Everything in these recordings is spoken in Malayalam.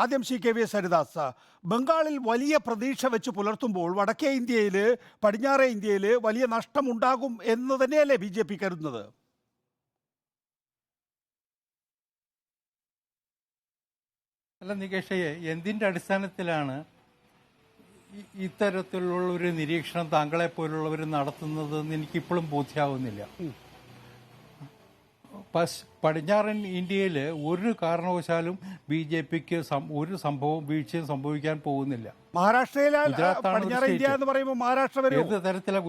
ആദ്യം CKVS ഹരിദാസ്, ബംഗാളിൽ വലിയ പ്രതീക്ഷ വെച്ച് പുലർത്തുമ്പോൾ വടക്കേ ഇന്ത്യയിൽ, പടിഞ്ഞാറേ ഇന്ത്യയിൽ വലിയ നഷ്ടമുണ്ടാകും എന്ന് തന്നെയല്ലേ BJP കരുതുന്നത്? അല്ല നികേഷേ, എന്തിൻ്റെ അടിസ്ഥാനത്തിലാണ് ഇത്തരത്തിലുള്ള ഒരു നിരീക്ഷണം താങ്കളെ പോലുള്ളവർ നടത്തുന്നതെന്ന് എനിക്കിപ്പോഴും ബോധ്യമാവുന്നില്ല. പടിഞ്ഞാറൻ ഇന്ത്യയിൽ ഒരു കാരണവശാലും BJPക്ക് ഒരു വീഴ്ചയും സംഭവിക്കാൻ പോകുന്നില്ല. മഹാരാഷ്ട്രയിലെ പടിഞ്ഞാറൻ ഇന്ത്യ എന്ന് പറയുമ്പോൾ മഹാരാഷ്ട്ര ഏത് തരത്തിലെ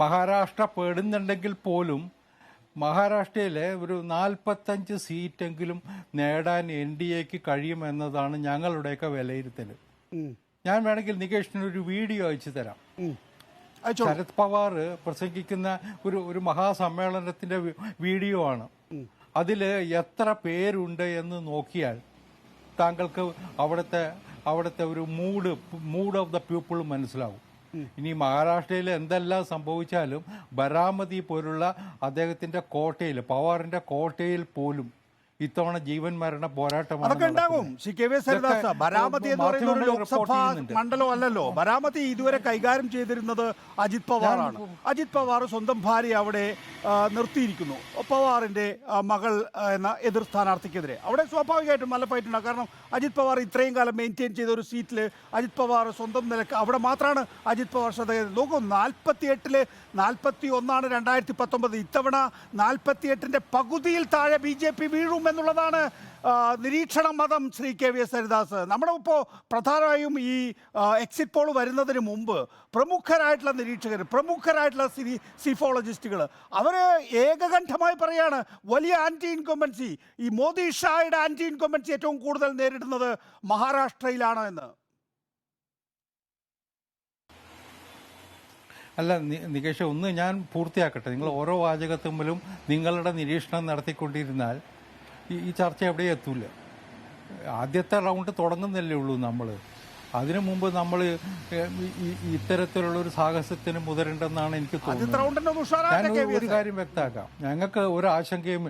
മഹാരാഷ്ട്ര പെടുന്നുണ്ടെങ്കിൽ പോലും മഹാരാഷ്ട്രയിലെ ഒരു 45 സീറ്റെങ്കിലും നേടാൻ NDAക്ക് കഴിയുമെന്നതാണ് ഞങ്ങളുടെയൊക്കെ വിലയിരുത്തൽ. ഞാൻ വേണമെങ്കിൽ നികേഷിന് ഒരു വീഡിയോ അയച്ചു തരാം. ശരത് പവാർ പ്രസംഗിക്കുന്ന ഒരു മഹാസമ്മേളനത്തിന്റെ വീഡിയോ ആണ്. അതിൽ എത്ര പേരുണ്ട് എന്ന് നോക്കിയാൽ താങ്കൾക്ക് അവിടുത്തെ ഒരു മൂഡ് ഓഫ് ദ പീപ്പിൾ മനസ്സിലാവും. ഇനി മഹാരാഷ്ട്രയിൽ എന്തെല്ലാം സംഭവിച്ചാലും ബരാമതി പോലുള്ള അദ്ദേഹത്തിന്റെ കോട്ടയിൽ, പവാറിന്റെ കോട്ടയിൽ പോലും ഇത്തവണ ജീവൻ മരണ പോരാട്ടമാണ്. ബരാമതി എന്ന് പറയുന്ന ഒരു ലോക്സഭാ മണ്ഡലം അല്ലല്ലോ. ബരാമതി ഇതുവരെ കൈകാര്യം ചെയ്തിരുന്നത് അജിത് പവാറാണ്. അജിത് പവാർ സ്വന്തം ഭാര്യ അവിടെ നിർത്തിയിരിക്കുന്നു, പവാറിന്റെ മകൾ എന്ന എതിർ സ്ഥാനാർത്ഥിക്കെതിരെ. അവിടെ സ്വാഭാവികമായിട്ടും നല്ല ഫൈറ്റുണ്ടാകും. കാരണം അജിത് പവാർ ഇത്രയും കാലം മെയിൻറ്റെയിൻ ചെയ്ത ഒരു സീറ്റിൽ അജിത് പവാർ സ്വന്തം നിലക്ക് അവിടെ മാത്രമാണ് അജിത് പവാർ ശ്രദ്ധ നോക്കൂ. 48-ൽ 41 2019. ഇത്തവണ 48-ന്റെ പകുതിയിൽ താഴെ BJP വീഴും എന്നുള്ളതാണ് നിരീക്ഷണ മതം. ശ്രീ KVS ഹരിദാസ്, നമ്മുടെ ഇപ്പോൾ പ്രധാനമായും ഈ എക്സിറ്റ് പോൾ വരുന്നതിന് മുമ്പ് പ്രമുഖരായിട്ടുള്ള നിരീക്ഷകർ, പ്രമുഖരായിട്ടുള്ള സിഫോളജിസ്റ്റുകൾ അവർ ഏകകണ്ഠമായി പറയാണ് വലിയ ആൻറ്റി ഇൻകംബൻസി, ഈ മോദി ഷായുടെ ആൻറ്റി ഇൻകംബൻസി ഏറ്റവും കൂടുതൽ നേരിടുന്നത് മഹാരാഷ്ട്രയിലാണ് എന്ന്. അല്ല നികേഷ്, ഒന്ന് ഞാൻ പൂർത്തിയാക്കട്ടെ. നിങ്ങൾ ഓരോ വാചകത്തുമ്പിലും നിങ്ങളുടെ നിരീക്ഷണം നടത്തിക്കൊണ്ടിരുന്നാൽ ഈ ചർച്ച എവിടെയും എത്തൂല. ആദ്യത്തെ റൗണ്ട് തുടങ്ങുന്നല്ലേ ഉള്ളൂ നമ്മൾ. അതിനു മുമ്പ് നമ്മൾ ഇത്തരത്തിലുള്ള ഒരു സാഹസത്തിന് മുതിരണ്ടെന്നാണ് എനിക്ക് തോന്നുന്നത്. ഞാൻ ഒരു കാര്യം വ്യക്തമാക്കാം. ഞങ്ങൾക്ക് ഒരു ആശങ്കയും,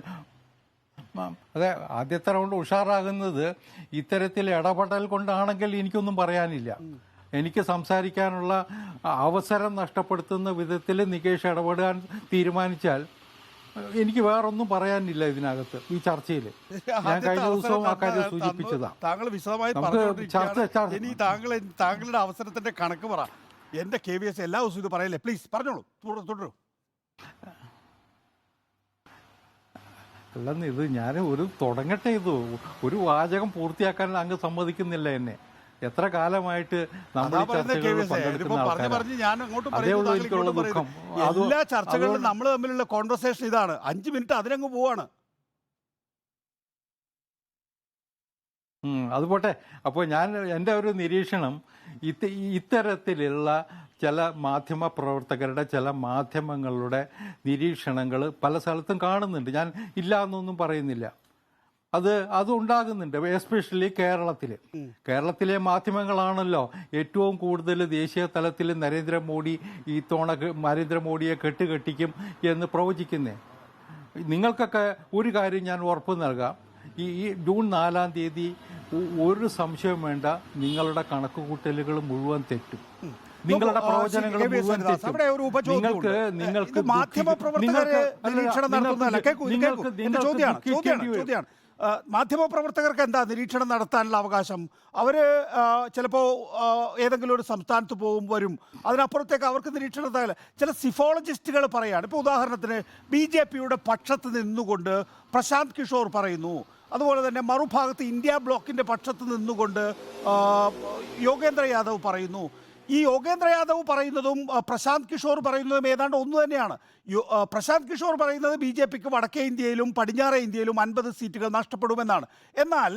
അതെ, ആദ്യത്തെ റൗണ്ട് ഉഷാറാകുന്നത് ഇത്തരത്തിൽ ഇടപെടൽ കൊണ്ടാണെങ്കിൽ എനിക്കൊന്നും പറയാനില്ല. എനിക്ക് സംസാരിക്കാനുള്ള അവസരം നഷ്ടപ്പെടുത്തുന്ന വിധത്തിൽ നികേഷ് ഇടപെടാൻ തീരുമാനിച്ചാൽ എനിക്ക് വേറൊന്നും പറയാനില്ല ഇതിനകത്ത്. ഈ ചർച്ചയിൽ ഞാൻ കഴിഞ്ഞ ദിവസവും ആ കാര്യം സൂചിപ്പിച്ചതാണ്. താങ്കൾ വിശദമായി ഇനി താങ്കളുടെ അവസരത്തിന്റെ കണക്ക് പറ. എന്റെ KVS എല്ലാ ദിവസവും ഇത് പറയല്ലേ, പ്ലീസ് പറഞ്ഞോളൂ, തുടരൂ. അല്ലെന്ന് ഇത് ഞാൻ തുടങ്ങട്ടെ. ഇത് ഒരു വാചകം പൂർത്തിയാക്കാൻ അങ്ങ് സമ്മതിക്കുന്നില്ല എന്നെ. എത്ര കാലമായിട്ട് നമ്മൾ എല്ലാ ചർച്ചകളിലും നമ്മൾ തമ്മിലുള്ള കോൺവെർസേഷൻ ഇതാണ്. 5 മിനിറ്റ് അതിനങ്ങ് പോവാണ്. അതുപോട്ടെ. അപ്പോൾ എൻ്റെ ഒരു നിരീക്ഷണം, ഇത്തരത്തിലുള്ള ചില മാധ്യമ പ്രവർത്തകരുടെ, ചില മാധ്യമങ്ങളുടെ നിരീക്ഷണങ്ങൾ പല സ്ഥലത്തും കാണുന്നുണ്ട്. ഞാൻ ഇല്ല എന്നൊന്നും പറയുന്നില്ല. അത് ഉണ്ടാകുന്നുണ്ട്. എസ്പെഷ്യലി കേരളത്തിലെ മാധ്യമങ്ങളാണല്ലോ ഏറ്റവും കൂടുതൽ ദേശീയ തലത്തിൽ നരേന്ദ്രമോദിയെ കെട്ടുകെട്ടിക്കും എന്ന് പ്രവചിക്കുന്നേ. നിങ്ങൾക്കൊക്കെ ഒരു കാര്യം ഞാൻ ഉറപ്പ് നൽകാം. ഈ ജൂൺ 4-ാം തീയതി ഒരു സംശയം വേണ്ട, നിങ്ങളുടെ കണക്കുകൂട്ടലുകൾ മുഴുവൻ തെറ്റും, നിങ്ങളുടെ പ്രവചനങ്ങൾ മുഴുവൻ തെറ്റും. നിങ്ങൾക്ക് മാധ്യമപ്രവർത്തകർക്ക് എന്താ നിരീക്ഷണം നടത്താനുള്ള അവകാശം? അവർ ചിലപ്പോൾ ഏതെങ്കിലും ഒരു സംസ്ഥാനത്ത് വരും, അതിനപ്പുറത്തേക്ക് അവർക്ക് നിരീക്ഷണം നടത്താൻ ചില സിഫോളജിസ്റ്റുകൾ പറയാണ്. ഇപ്പോൾ ഉദാഹരണത്തിന് BJPയുടെ പക്ഷത്ത് നിന്നുകൊണ്ട് പ്രശാന്ത് കിഷോർ പറയുന്നു, അതുപോലെ തന്നെ മറുഭാഗത്ത് ഇന്ത്യ ബ്ലോക്കിൻ്റെ പക്ഷത്ത് നിന്നുകൊണ്ട് യോഗേന്ദ്ര യാദവ് പറയുന്നു. ഈ യോഗേന്ദ്ര യാദവ് പറയുന്നതും പ്രശാന്ത് കിഷോർ പറയുന്നതും ഏതാണ്ട് ഒന്ന് തന്നെയാണ്. പ്രശാന്ത് കിഷോർ പറയുന്നത് BJPക്ക് വടക്കേ ഇന്ത്യയിലും പടിഞ്ഞാറേ ഇന്ത്യയിലും 50 സീറ്റുകൾ നഷ്ടപ്പെടുമെന്നാണ്. എന്നാൽ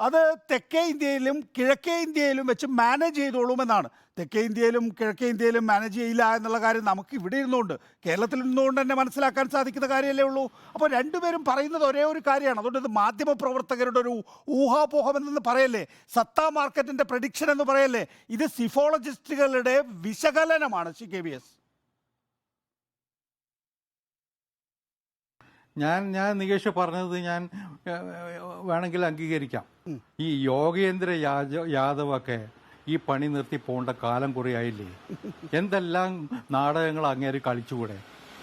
അത് തെക്കേ ഇന്ത്യയിലും കിഴക്കേ ഇന്ത്യയിലും വെച്ച് മാനേജ് ചെയ്തോളുമെന്നാണ്. തെക്കേ ഇന്ത്യയിലും കിഴക്കേ ഇന്ത്യയിലും മാനേജ് ചെയ്യില്ല എന്നുള്ള കാര്യം നമുക്ക് ഇവിടെ ഇരുന്നുകൊണ്ട്, കേരളത്തിൽ നിന്നുകൊണ്ട് തന്നെ മനസ്സിലാക്കാൻ സാധിക്കുന്ന കാര്യമല്ലേ ഉള്ളൂ. അപ്പോൾ രണ്ടുപേരും പറയുന്നത് ഒരേ ഒരു കാര്യമാണ്. അതുകൊണ്ട് ഇത് മാധ്യമ പ്രവർത്തകരുടെ ഒരു ഊഹാപോഹമെന്ന് പറയല്ലേ, സത്താ മാർക്കറ്റിൻ്റെ പ്രഡിക്ഷൻ എന്ന് പറയല്ലേ, ഇത് സിഫോളജിസ്റ്റുകളുടെ വിശകലനമാണ്. KVS, ഞാൻ നികേഷ് പറഞ്ഞത് ഞാൻ വേണമെങ്കിൽ അംഗീകരിക്കാം. ഈ യോഗേന്ദ്ര യാദവൊക്കെ ഈ പണി നിർത്തി പോകേണ്ട കാലം കുറയായില്ലേ? എന്തെല്ലാം നാടകങ്ങൾ അങ്ങേര് കളിച്ചുകൂടെ?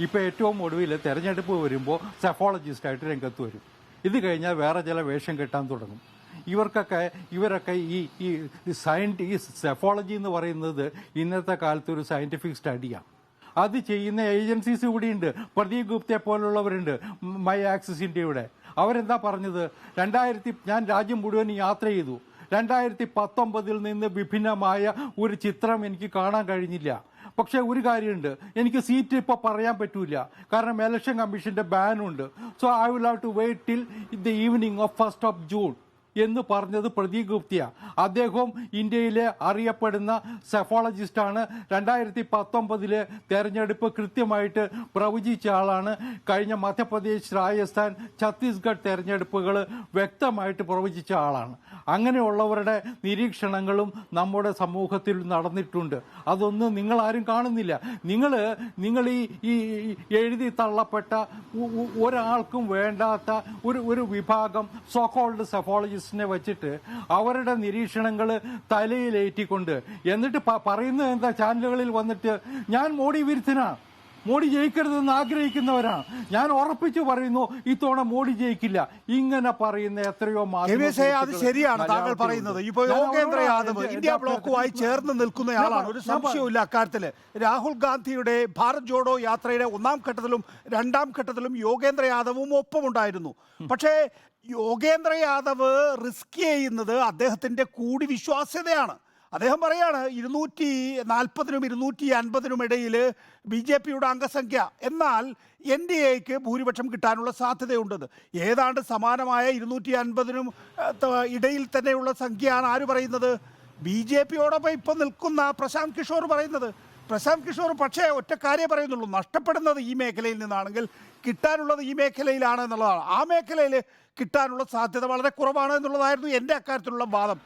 ഇപ്പൊ ഏറ്റവും ഒടുവിൽ തെരഞ്ഞെടുപ്പ് വരുമ്പോൾ സെഫോളജിസ്റ്റായിട്ട് രംഗത്ത് വരും. ഇത് കഴിഞ്ഞാൽ വേറെ ചില വേഷം കെട്ടാൻ തുടങ്ങും. ഇവരൊക്കെ ഈ സെഫോളജി എന്ന് പറയുന്നത് ഇന്നത്തെ കാലത്ത് ഒരു സയന്റിഫിക് സ്റ്റഡിയാണ്. അത് ചെയ്യുന്ന ഏജൻസീസ് ഇവിടെയുണ്ട്. പ്രദീപ് ഗുപ്തയെ പോലുള്ളവരുണ്ട് മൈ ആക്സിസ് ഇന്ത്യയുടെ. അവരെന്താ പറഞ്ഞത്? ഞാൻ രാജ്യം മുഴുവൻ യാത്ര ചെയ്തു. 2019 നിന്ന് വിഭിന്നമായ ഒരു ചിത്രം എനിക്ക് കാണാൻ കഴിഞ്ഞില്ല. പക്ഷെ ഒരു കാര്യമുണ്ട്, എനിക്ക് സീറ്റ് ഇപ്പോൾ പറയാൻ പറ്റൂല, കാരണം ഇലക്ഷൻ കമ്മീഷന്റെ ബാനുണ്ട്. So I will have to wait till the evening of 1st June എന്ന് പറഞ്ഞത് പ്രദീപ് ഗുപ്തയ. അദ്ദേഹം ഇന്ത്യയിലെ അറിയപ്പെടുന്ന സെഫോളജിസ്റ്റാണ്. 2019 തെരഞ്ഞെടുപ്പ് കൃത്യമായിട്ട് പ്രവചിച്ച ആളാണ്. കഴിഞ്ഞ മധ്യപ്രദേശ്, രാജസ്ഥാൻ, ഛത്തീസ്ഗഡ് തെരഞ്ഞെടുപ്പുകൾ വ്യക്തമായിട്ട് പ്രവചിച്ച ആളാണ്. അങ്ങനെയുള്ളവരുടെ നിരീക്ഷണങ്ങളും നമ്മുടെ സമൂഹത്തിൽ നടന്നിട്ടുണ്ട്. അതൊന്നും നിങ്ങളാരും കാണുന്നില്ല. നിങ്ങൾ ഈ എഴുതി തള്ളപ്പെട്ട ഒരാൾക്കും വേണ്ടാത്ത ഒരു വിഭാഗം സോക്കോൾഡ് സെഫോളജിസ്റ്റ് വെച്ചിട്ട് അവരുടെ നിരീക്ഷണങ്ങൾ തലയിലേറ്റിക്കൊണ്ട് എന്നിട്ട് പറയുന്നത് എന്താ? ചാനലുകളിൽ വന്നിട്ട് ഞാൻ മോഡി വിരുദ്ധനാണ്, മോഡി ജയിക്കരുതെന്ന് ആഗ്രഹിക്കുന്നവരാണ്, ഞാൻ ഉറപ്പിച്ചു പറയുന്നു ഇത്തവണ മോഡി ജയിക്കില്ല, ഇങ്ങനെ പറയുന്ന എത്രയോ അത് ശരിയാണ് താങ്കൾ പറയുന്നത്. ഇപ്പൊ യോഗേന്ദ്ര യാദവ് ഇന്ത്യ ബ്ലോക്കുമായി ചേർന്ന് നിൽക്കുന്നയാളാണ്, ഒരു സംശയവുമില്ല അക്കാര്യത്തില്. രാഹുൽ ഗാന്ധിയുടെ ഭാരത് ജോഡോ യാത്രയുടെ 1ാം ഘട്ടത്തിലും 2ാം ഘട്ടത്തിലും യോഗേന്ദ്ര യാദവും ഒപ്പമുണ്ടായിരുന്നു. പക്ഷേ യോഗേന്ദ്ര യാദവ് റിസ്ക് ചെയ്യുന്നത് അദ്ദേഹത്തിന്റെ കൂടി വിശ്വാസ്യതയാണ്. അദ്ദേഹം പറയാണ് 240-നും 250-നും ഇടയിൽ BJPയുടെ അംഗസംഖ്യ, എന്നാൽ NDAക്ക് ഭൂരിപക്ഷം കിട്ടാനുള്ള സാധ്യതയുണ്ടെന്ന്. ഏതാണ്ട് സമാനമായ 250-നും ഇടയിൽ തന്നെയുള്ള സംഖ്യയാണ് ആര് പറയുന്നത്? BJPയോടൊപ്പം ഇപ്പം നിൽക്കുന്ന പ്രശാന്ത് കിഷോർ പറയുന്നത്. പ്രശാന്ത് കിഷോർ പക്ഷേ ഒറ്റ കാര്യം പറയുന്നുള്ളൂ, നഷ്ടപ്പെടുന്നത് ഈ മേഖലയിൽ നിന്നാണെങ്കിൽ കിട്ടാനുള്ളത് ഈ മേഖലയിലാണ് എന്നുള്ളതാണ്. ആ മേഖലയിൽ കിട്ടാനുള്ള സാധ്യത വളരെ കുറവാണ് എന്നുള്ളതായിരുന്നു എൻ്റെ അക്കാര്യത്തിലുള്ള വാദം.